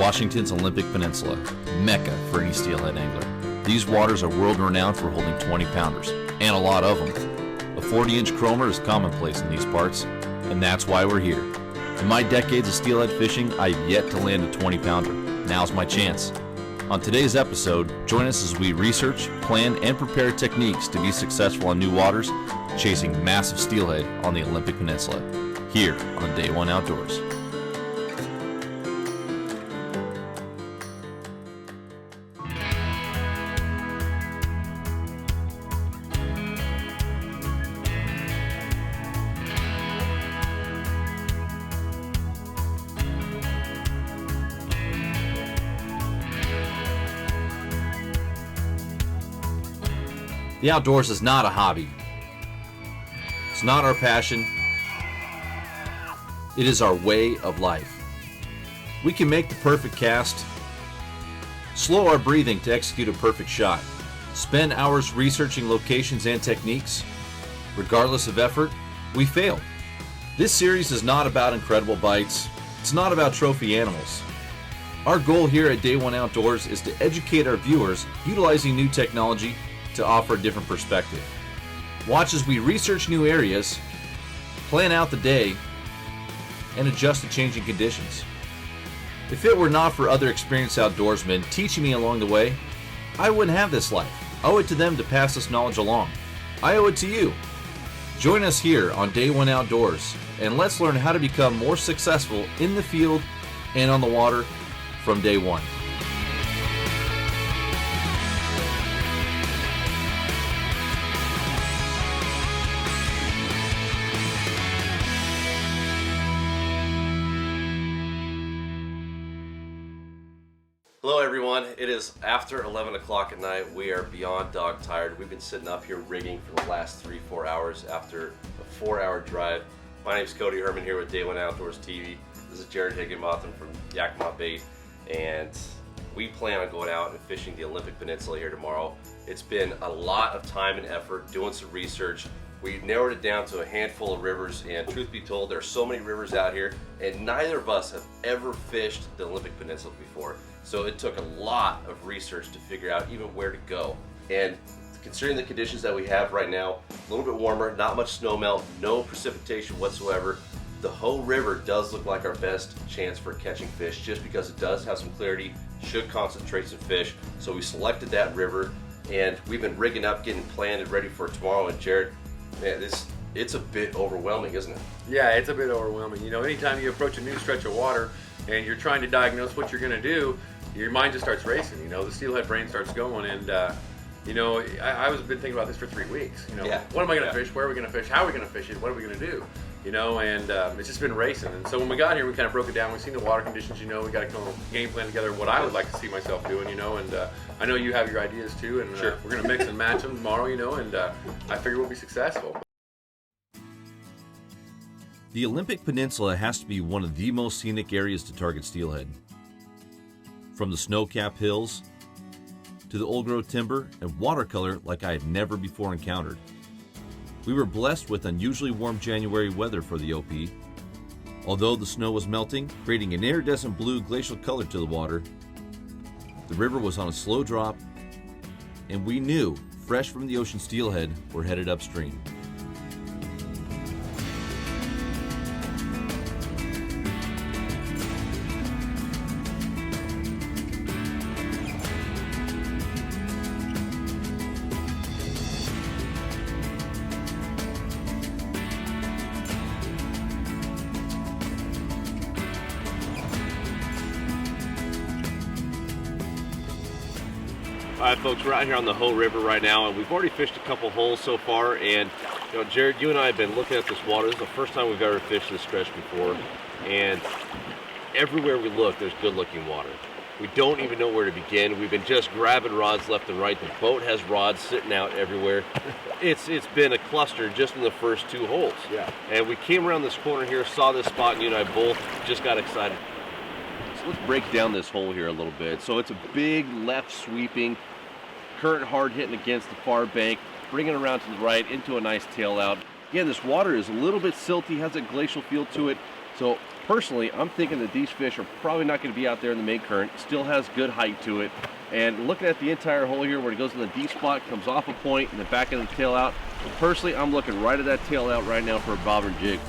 Washington's Olympic Peninsula, mecca for any steelhead angler. These waters are world-renowned for holding 20-pounders, and a lot of them. A 40-inch chromer is commonplace in these parts, and that's why we're here. In my decades of steelhead fishing, I've yet to land a 20-pounder. Now's my chance. On today's episode, join us as we research, plan, and prepare techniques to be successful on new waters, chasing massive steelhead on the Olympic Peninsula, here on Day One Outdoors. The outdoors is not a hobby. It's not our passion. It is our way of life. We can make the perfect cast, slow our breathing to execute a perfect shot, spend hours researching locations and techniques. Regardless of effort, we fail. This series is not about incredible bites. It's not about trophy animals. Our goal here at Day One Outdoors is to educate our viewers utilizing new technology to offer a different perspective. Watch as we research new areas, plan out the day, and adjust to changing conditions. If it were not for other experienced outdoorsmen teaching me along the way, I wouldn't have this life. I owe it to them to pass this knowledge along. I owe it to you. Join us here on Day One Outdoors, and let's learn how to become more successful in the field and on the water from day one. Hello everyone, it is after 11 o'clock at night. We are beyond dog tired. We've been sitting up here rigging for the last 3-4 hours after a 4-hour drive. My name is Cody Herman here with Day One Outdoors TV. This is Jared Higginbotham from Yakima Bait, and we plan on going out and fishing the Olympic Peninsula here tomorrow. It's been a lot of time and effort doing some research. We narrowed it down to a handful of rivers, and truth be told, there are so many rivers out here, and neither of us have ever fished the Olympic Peninsula before. So it took a lot of research to figure out even where to go. And considering the conditions that we have right now, a little bit warmer, not much snow melt, no precipitation whatsoever, the Hoh River does look like our best chance for catching fish, just because it does have some clarity, should concentrate some fish. So we selected that river, and we've been rigging up, getting planned and ready for tomorrow. And Jared, man, it's a bit overwhelming, isn't it? Yeah, it's a bit overwhelming. You know, anytime you approach a new stretch of water and you're trying to diagnose what you're going to do, your mind just starts racing. You know, the steelhead brain starts going, and you know, I was been thinking about this for 3 weeks. You know, what am I going to fish? Where are we going to fish? How are we going to fish it? What are we going to do? You know, and it's just been racing. And so when we got here, we kind of broke it down. We've seen the water conditions. You know, we got to come up with a game plan together. What I would like to see myself doing. You know, and I know you have your ideas too. And we're going to mix and match them tomorrow. You know, and I figure we'll be successful. The Olympic Peninsula has to be one of the most scenic areas to target steelhead. From the snow-capped hills to the old-growth timber and watercolor like I had never before encountered. We were blessed with unusually warm January weather for the OP. Although the snow was melting, creating an iridescent blue glacial color to the water, the river was on a slow drop, and we knew fresh from the ocean steelhead were headed upstream. All right, folks, we're out here on the Hoh River right now, and we've already fished a couple holes so far. And you know, Jared, you and I have been looking at this water. This is the first time we've ever fished this stretch before, and everywhere we look, there's good-looking water. We don't even know where to begin. We've been just grabbing rods left and right. The boat has rods sitting out everywhere. It's been a cluster just in the first 2 holes. Yeah. And we came around this corner here, saw this spot, and you and I both just got excited. So let's break down this hole here a little bit. So it's a big left sweeping, current hard hitting against the far bank, bringing around to the right into a nice tail out. Again, this water is a little bit silty, has a glacial feel to it. So personally, I'm thinking that these fish are probably not going to be out there in the main current. Still has good height to it. And looking at the entire hole here where it goes in the D spot, comes off a point and the back end of the tail out. Personally, I'm looking right at that tail out right now for a bobber and jig.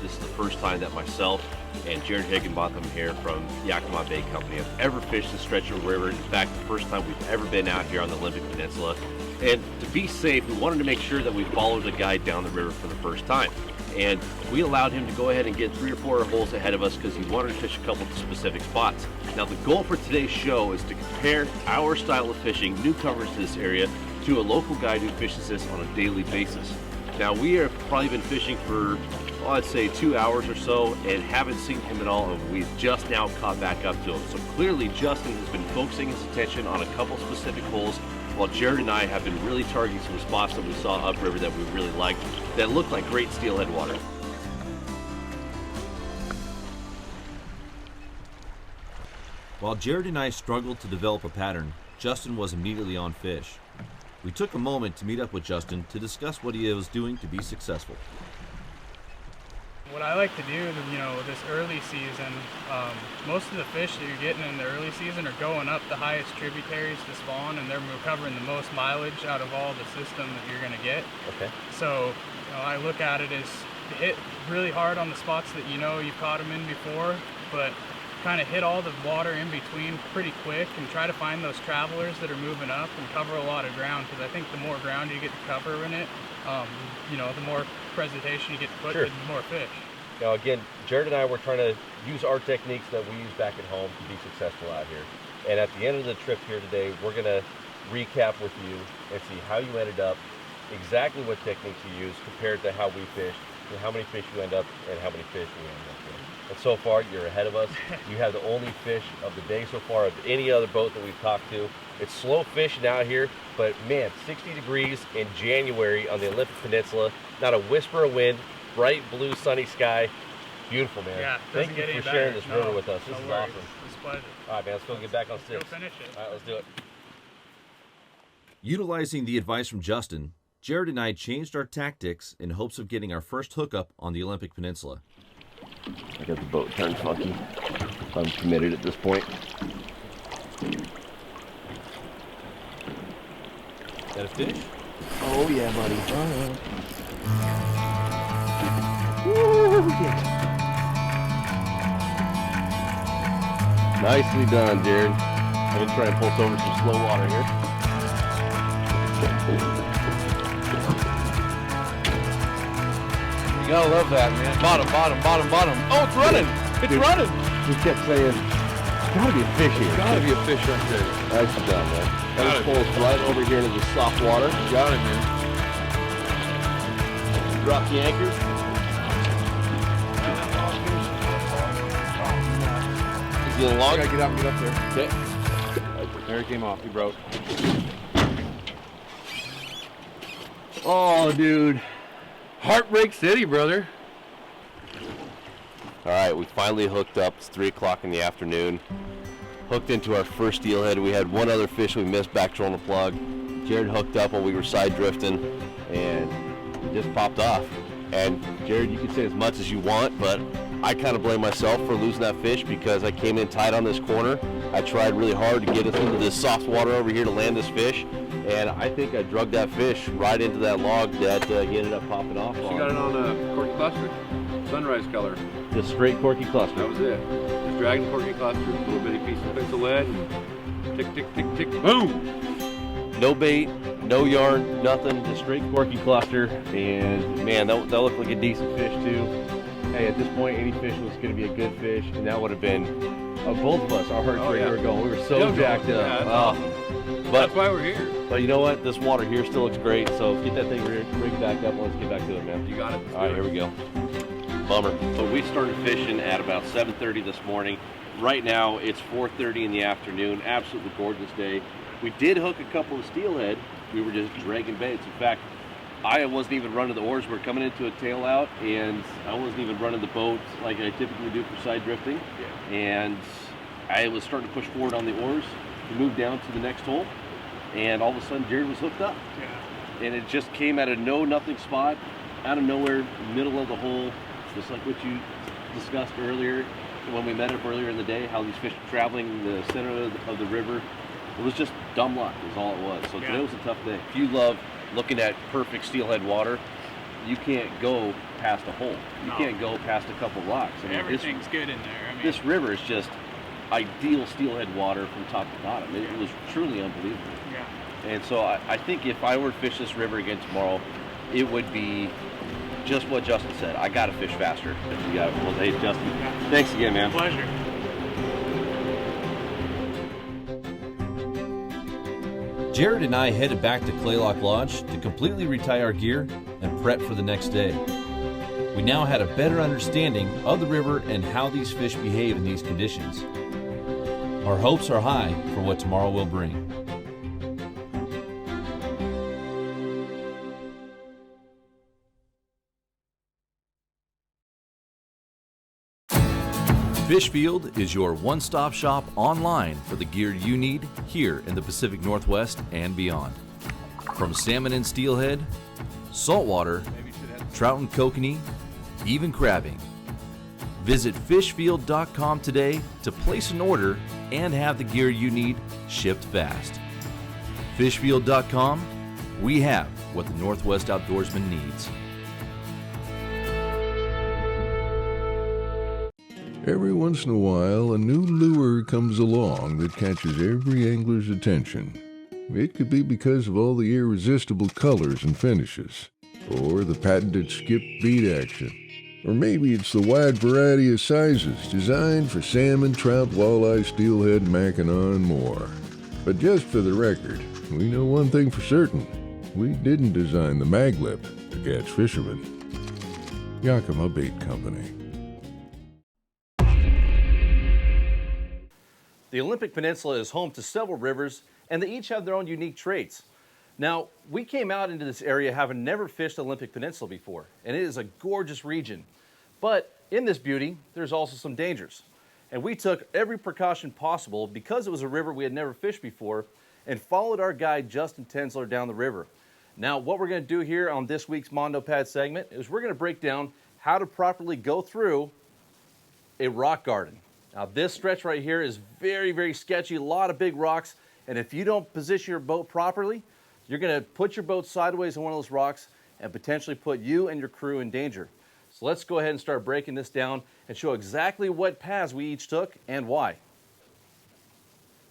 This is the first time that myself and Jared Higginbotham here from Yakima Bay Company have ever fished this stretch of river. In fact, the first time we've ever been out here on the Olympic Peninsula. And to be safe, we wanted to make sure that we followed a guide down the river for the first time. And we allowed him to go ahead and get 3 or 4 holes ahead of us because he wanted to fish a couple of specific spots. Now the goal for today's show is to compare our style of fishing, newcomers to this area, to a local guide who fishes this on a daily basis. Now we have probably been fishing for, well, I'd say 2 hours or so and haven't seen him at all, and we've just now caught back up to him. So clearly Justin has been focusing his attention on a couple specific holes, while Jared and I have been really targeting some spots that we saw upriver that we really liked that looked like great steelhead water. While Jared and I struggled to develop a pattern, Justin was immediately on fish. We took a moment to meet up with Justin to discuss what he was doing to be successful. What I like to do, this early season, most of the fish that you're getting in the early season are going up the highest tributaries to spawn, and they're covering the most mileage out of all the system that you're going to get. Okay. So I look at it as hit really hard on the spots that you've caught them in before, but kind of hit all the water in between pretty quick and try to find those travelers that are moving up and cover a lot of ground, because I think the more ground you get to cover in it, the more presentation you get to put, the more fish. Now again, Jared and I were trying to use our techniques that we use back at home to be successful out here. And at the end of the trip here today, we're going to recap with you and see how you ended up, exactly what techniques you used compared to how we fished, and how many fish you end up and how many fish we end up with. And so far, you're ahead of us. You have the only fish of the day so far of any other boat that we've talked to. It's slow fishing out here, but man, 60 degrees in January on the Olympic Peninsula, not a whisper of wind, bright blue sunny sky. Beautiful, man. Yeah, Thank you for sharing this river with us. This is awesome. It's a pleasure. All right, man, let's go get back on Let's sticks. go finish it. All right, let's do it. Utilizing the advice from Justin, Jared and I changed our tactics in hopes of getting our first hookup on the Olympic Peninsula. I got the boat turned funky. I'm committed at this point. Is that a fish? Oh yeah, buddy. Woo, yeah. Nicely done, Jared. I'm gonna try and pull us over some slow water here. You gotta love that, man. Bottom. Oh, it's running. It's running. He kept saying, "There's gotta be a fish here." Gotta be a fish right there. Nicely done, man. Got Let's it. pull us right over here into the soft water. Got it, man. Drop the anchor. Is he in the log? I gotta get out and get up there. Okay. There he came off. He broke. Oh, dude. Heartbreak City, brother. All right, we finally hooked up. It's 3 o'clock in the afternoon. Hooked into our first steelhead. We had one other fish we missed back trolling the plug. Jared hooked up while we were side drifting, and it just popped off. And Jared, you can say as much as you want, but I kind of blame myself for losing that fish because I came in tight on this corner. I tried really hard to get us into this soft water over here to land this fish, and I think I drugged that fish right into that log that he ended up popping off on. She got it on a corky cluster. Sunrise color. Just straight corky cluster. That was it. Just dragging the corky cluster, a little bitty piece of pencil lead, and tick, tick, tick, tick, boom! No bait, no yarn, nothing, just straight corky cluster. And man, that looked like a decent fish too. Hey, at this point, any fish was going to be a good fish, and that would have been both of us. Our hearts right here going. We were so jacked up. Yeah, that's awesome. But That's why we're here. But you know what? This water here still looks great. So get that thing rigged back up. Let's get back to it, man. You got it. All right, here we go. Bummer. So we started fishing at about 7:30 this morning. Right now it's 4:30 in the afternoon. Absolutely gorgeous day. We did hook a couple of steelhead. We were just dragging baits. In fact, I wasn't even running the oars. We're coming into a tail out, and I wasn't even running the boat like I typically do for side drifting. Yeah. And I was starting to push forward on the oars to move down to the next hole. and all of a sudden Jared was hooked up. Yeah. And it just came at a know-nothing spot, out of nowhere, middle of the hole, just like what you discussed earlier when we met up earlier in the day, how these fish are traveling the center of the river. It was just dumb luck is all it was. So Yeah. today was a tough day. If you love looking at perfect steelhead water, you can't go past a hole. You No. can't go past a couple rocks. I mean, Everything's good in there. I mean, this river is just ideal steelhead water from top to bottom. It was truly unbelievable. yeah. And so I think if I were to fish this river again tomorrow, it would be just what Justin said. I got to fish faster. Well, hey, Justin, Yeah. thanks again, man. Pleasure. Jared and I headed back to Claylock Lodge to completely retie our gear and prep for the next day. We now had a better understanding of the river and how these fish behave in these conditions. Our hopes are high for what tomorrow will bring. Fishfield is your one-stop shop online for the gear you need here in the Pacific Northwest and beyond. From salmon and steelhead, saltwater, trout and kokanee, even crabbing. Visit fishfield.com today to place an order and have the gear you need shipped fast. Fishfield.com, we have what the Northwest outdoorsman needs. Every once in a while, a new lure comes along that catches every angler's attention. It could be because of all the irresistible colors and finishes, or the patented skip beat action, or maybe it's the wide variety of sizes designed for salmon, trout, walleye, steelhead, mackinaw, and more. But just for the record, we know one thing for certain. We didn't design the maglip to catch fishermen. Yakima Bait Company. The Olympic Peninsula is home to several rivers, and they each have their own unique traits. Now, we came out into this area having never fished the Olympic Peninsula before, and it is a gorgeous region. But in this beauty, there's also some dangers. And we took every precaution possible because it was a river we had never fished before and followed our guide, Justin Tensler, down the river. Now, what we're going to do here on this week's Mondo Pad segment is we're going to break down how to properly go through a rock garden. Now, this stretch right here is very, very sketchy, a lot of big rocks, and if you don't position your boat properly, you're going to put your boat sideways on one of those rocks and potentially put you and your crew in danger. So let's go ahead and start breaking this down and show exactly what paths we each took and why.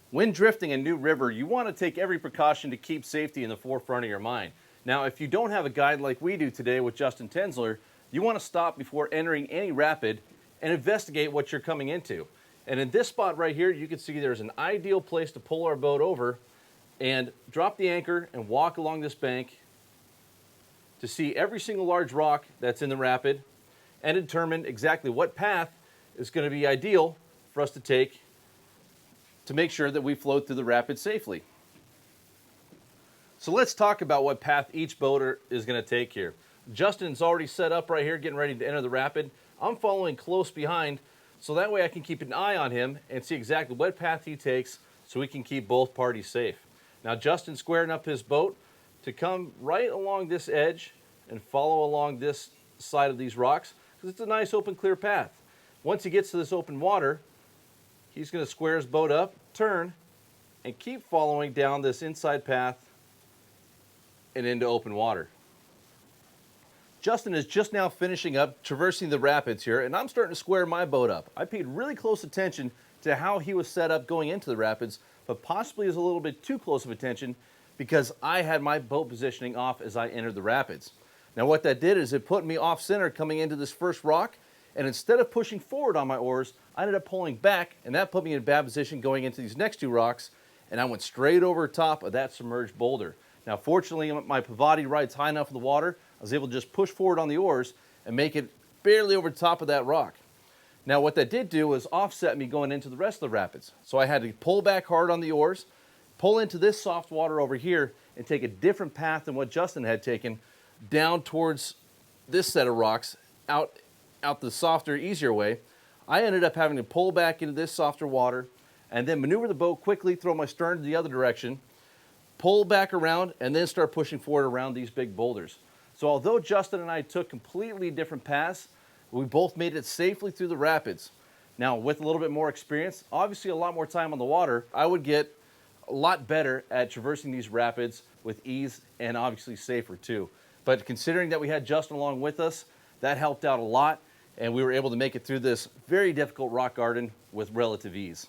When drifting a new river, you want to take every precaution to keep safety in the forefront of your mind. Now, if you don't have a guide like we do today with Justin Tensler, you want to stop before entering any rapid and investigate what you're coming into. And in this spot right here, you can see there's an ideal place to pull our boat over and drop the anchor and walk along this bank to see every single large rock that's in the rapid and determine exactly what path is going to be ideal for us to take to make sure that we float through the rapid safely. So let's talk about what path each boater is going to take here. Justin's already set up right here, getting ready to enter the rapid. I'm following close behind, so that way I can keep an eye on him and see exactly what path he takes so we can keep both parties safe. Now, Justin's squaring up his boat to come right along this edge and follow along this side of these rocks because it's a nice open clear path. Once he gets to this open water, he's going to square his boat up, turn, and keep following down this inside path and into open water. Justin is just now finishing up traversing the rapids here, and I'm starting to square my boat up. I paid really close attention to how he was set up going into the rapids, but possibly is a little bit too close of attention because I had my boat positioning off as I entered the rapids. Now what that did is it put me off center coming into this first rock, and instead of pushing forward on my oars, I ended up pulling back, and that put me in a bad position going into these next two rocks, and I went straight over top of that submerged boulder. Now fortunately, my Pavati ride's high enough in the water, I was able to just push forward on the oars and make it barely over the top of that rock. Now what that did do was offset me going into the rest of the rapids. So I had to pull back hard on the oars, pull into this soft water over here, and take a different path than what Justin had taken down towards this set of rocks, out the softer, easier way. I ended up having to pull back into this softer water and then maneuver the boat quickly, throw my stern to the other direction, pull back around, and then start pushing forward around these big boulders. So although Justin and I took completely different paths, we both made it safely through the rapids. Now, with a little bit more experience, obviously a lot more time on the water, I would get a lot better at traversing these rapids with ease and obviously safer too. But considering that we had Justin along with us, that helped out a lot, and we were able to make it through this very difficult rock garden with relative ease.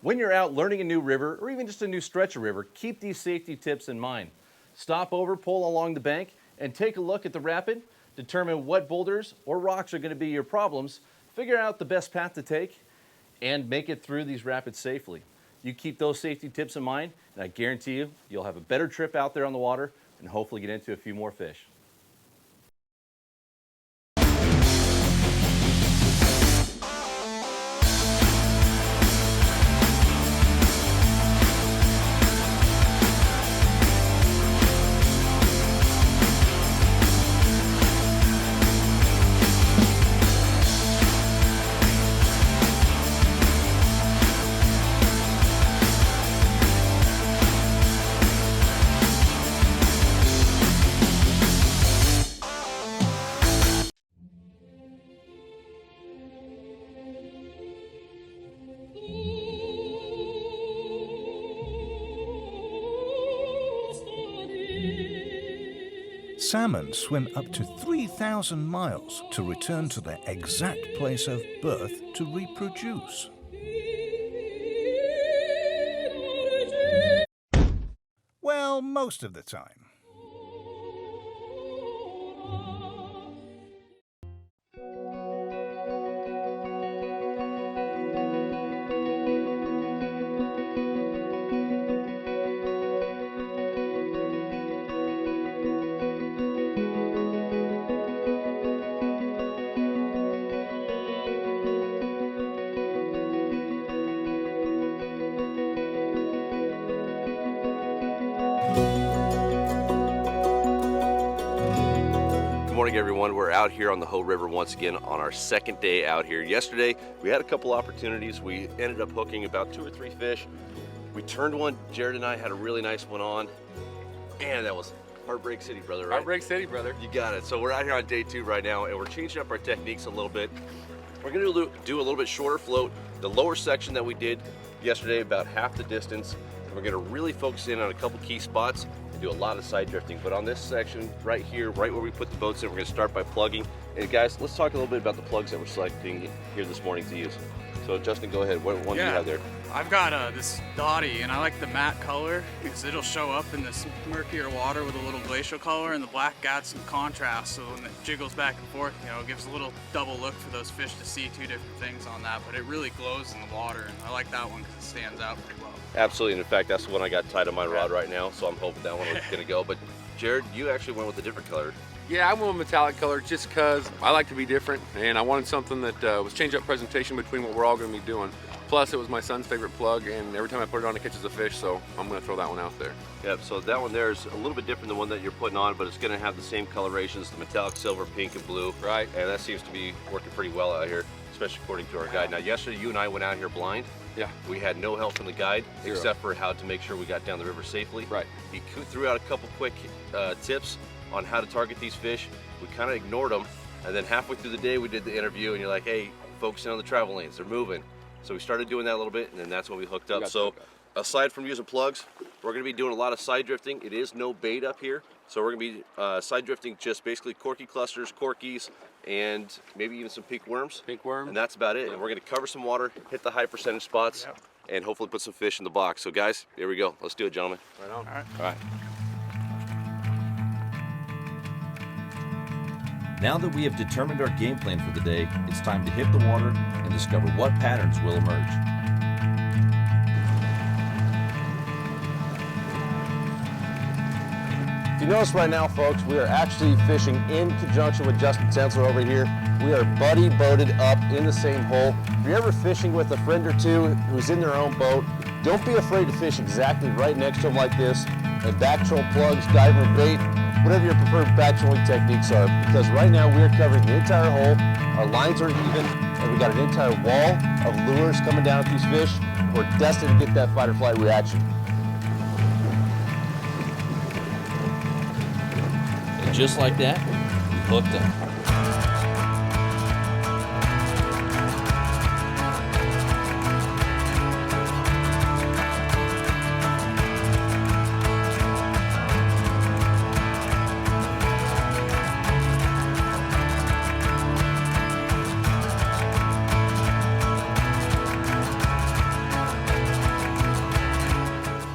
When you're out learning a new river, or even just a new stretch of river, keep these safety tips in mind. Stop over, pull along the bank, and take a look at the rapid. Determine what boulders or rocks are going to be your problems. Figure out the best path to take, and make it through these rapids safely. You keep those safety tips in mind, and I guarantee you, you'll have a better trip out there on the water and hopefully get into a few more fish. Salmon swim up to 3,000 miles to return to their exact place of birth to reproduce. Well, most of the time. Good morning, everyone. We're out here on the Hoh River once again on our second day out here. Yesterday, we had a couple opportunities. We ended up hooking about 2 or 3 fish. We turned one. Jared and I had a really nice one on. Man, that was Heartbreak City, brother, right? Heartbreak City, brother. You got it. So we're out here on day 2 right now, and we're changing up our techniques a little bit. We're gonna do a little bit shorter float. The lower section that we did yesterday, about half the distance. And we're gonna really focus in on a couple key spots and do a lot of side drifting. But on this section right here, right where we put the boats in, we're gonna start by plugging. And guys, let's talk a little bit about the plugs that we're selecting here this morning to use. So Justin, go ahead. What one do you have there? I've got this Dottie, and I like the matte color because it'll show up in this murkier water with a little glacial color, and the black adds some contrast, so when it jiggles back and forth, you know, it gives a little double look for those fish to see 2 different things on that, but it really glows in the water, and I like that one because it stands out pretty well. Absolutely, and in fact, that's the one I got tied on my rod right now, so I'm hoping that one was gonna go. But Jared, you actually went with a different color. Yeah, I went with metallic color just because I like to be different, and I wanted something that was change up presentation between what we're all going to be doing. Plus, it was my son's favorite plug, and every time I put it on, it catches a fish, so I'm going to throw that one out there. Yep, so that one there is a little bit different than the one that you're putting on, but it's going to have the same colorations, the metallic silver, pink, and blue. Right. And that seems to be working pretty well out here, especially according to our guide. Now, yesterday, you and I went out here blind. Yeah. We had no help from the guide, Zero. except for how to make sure we got down the river safely. Right. He threw out a couple quick tips on how to target these fish. We kind of ignored them, and then halfway through the day we did the interview, and you're like, hey, focusing on the travel lanes, they're moving. So we started doing that a little bit, and then that's when we hooked up. So aside from using plugs, we're gonna be doing a lot of side drifting. It is no bait up here, so we're gonna be side drifting just basically corky clusters, corkies, and maybe even some pink worms. Pink worm. And that's about it. And we're gonna cover some water, hit the high percentage spots, and hopefully put some fish in the box. So guys, here we go. Let's do it, gentlemen. Right on. All right. All right. Now that we have determined our game plan for the day, it's time to hit the water and discover what patterns will emerge. If you notice right now, folks, we are actually fishing in conjunction with Justin Tensler over here. We are buddy boated up in the same hole. If you're ever fishing with a friend or two who's in their own boat, don't be afraid to fish exactly right next to them like this, and back troll plugs, diver bait, whatever your preferred back trolling techniques are, because right now we're covering the entire hole, our lines are even, and we got an entire wall of lures coming down at these fish. We're destined to get that fight or flight reaction. And just like that, hooked up.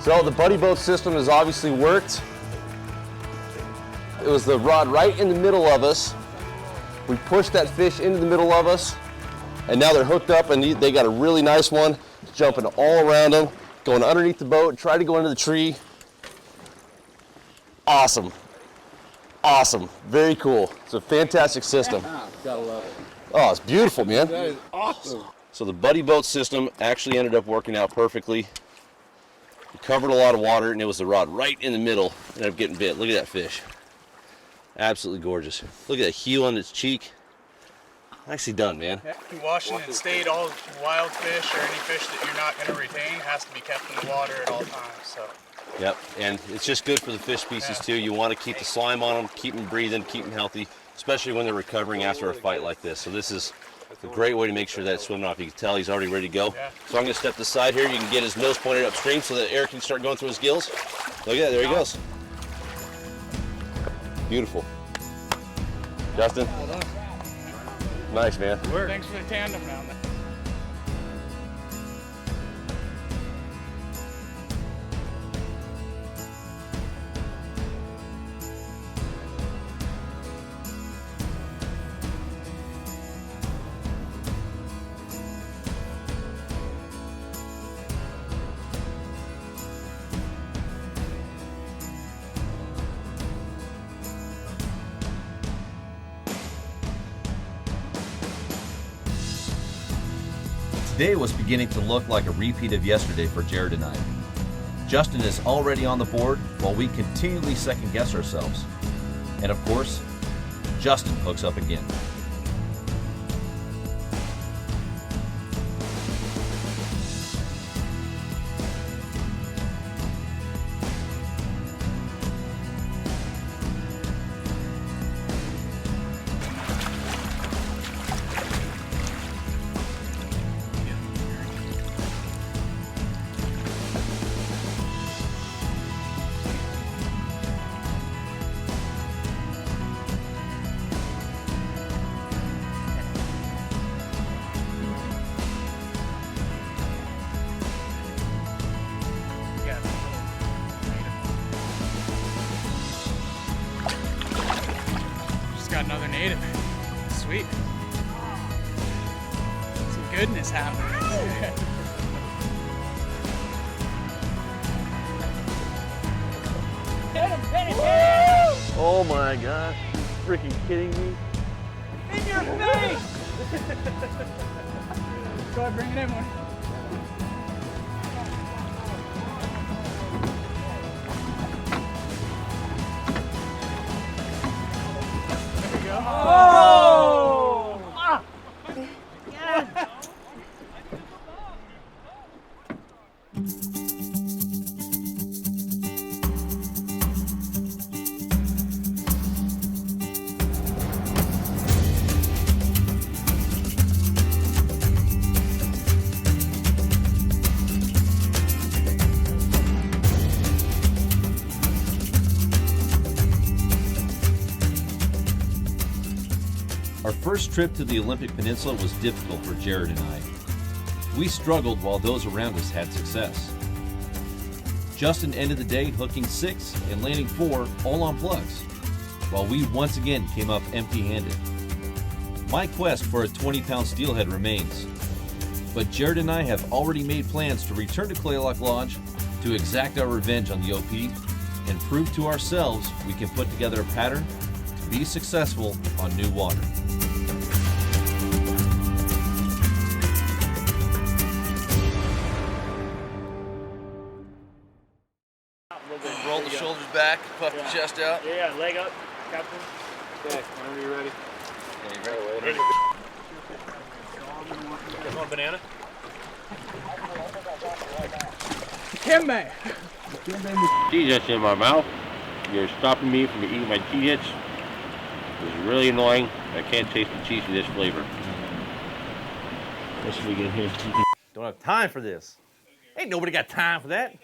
So the buddy boat system has obviously worked. It was the rod right in the middle of us. We pushed that fish into the middle of us, and now they're hooked up, and they got a really nice one jumping all around them, going underneath the boat, try to go into the tree. Awesome. Awesome. Very cool. It's a fantastic system. Gotta love it. Oh, it's beautiful, man. That is awesome. So the buddy boat system actually ended up working out perfectly. It covered a lot of water, and it was the rod right in the middle. Ended up getting bit. Look at that fish. Absolutely gorgeous. Look at that heel on its cheek. Nicely done, man. In Washington State, all wild fish or any fish that you're not going to retain has to be kept in the water at all times. So. Yep, and it's just good for the fish species too. You want to keep the slime on them, keep them breathing, keep them healthy, especially when they're recovering after a fight like this. So this is a great way to make sure that it's swimming off. You can tell he's already ready to go. So I'm going to step to the side here. You can get his nose pointed upstream so that air can start going through his gills. Look at that, there he goes. Beautiful. Justin? Nice, man. Thanks for the tandem down there. Today was beginning to look like a repeat of yesterday for Jared and I. Justin is already on the board while we continually second guess ourselves. And of course, Justin hooks up again. Got another native. Sweet. Some goodness happening. Oh my gosh. Freaking kidding me? In your face! Go ahead, bring it in, one. Oh! Ah! Yes! Our first trip to the Olympic Peninsula was difficult for Jared and I. We struggled while those around us had success. Justin ended the day hooking 6 and landing 4 all on plugs, while we once again came up empty-handed. My quest for a 20-pound steelhead remains, but Jared and I have already made plans to return to Claylock Lodge to exact our revenge on the OP and prove to ourselves we can put together a pattern to be successful on new water. Roll the shoulders back, puff the chest out. Yeah, leg up, Captain. Okay, whenever you're ready. Ready. You want a banana? Kimbe! She's just in my mouth. You're stopping me from eating my cheese hits. This is really annoying. I can't taste the cheesiness flavor. What should we get here? Don't have time for this. Ain't nobody got time for that.